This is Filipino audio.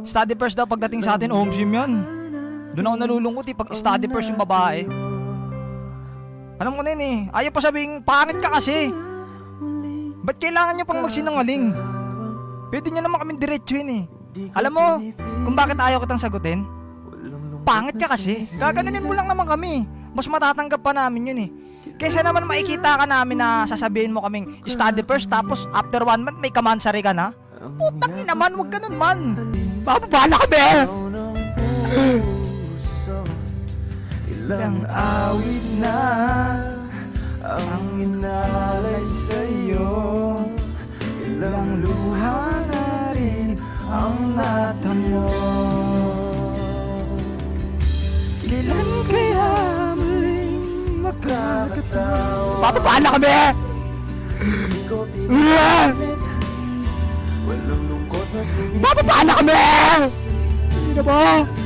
Study first daw pagdating sa atin, home gym yan. Doon ako nalulungkot pag study first yung babae. Alam ko na yun ayaw pa sabing, pangit ka kasi. Ba't kailangan nyo pang magsinungaling? Pwede nyo naman kaming diretsuhin Alam mo, kung bakit ayaw kitang sagutin? Pangit ka kasi. Gaganunin mo lang naman kami. Mas matatanggap pa namin yun Kaysa naman makikita ka namin na sasabihin mo kaming study first, tapos after 1 month may kamansari ka na. Putang ina naman, wag ganun man. Bababala kami! Ilang awit na ang inalay sa'yo, ilang luha na rin ang natamo. Kailan kaya muling magkakatawa? Bababala kami! Bababala kami! Hindi na ba?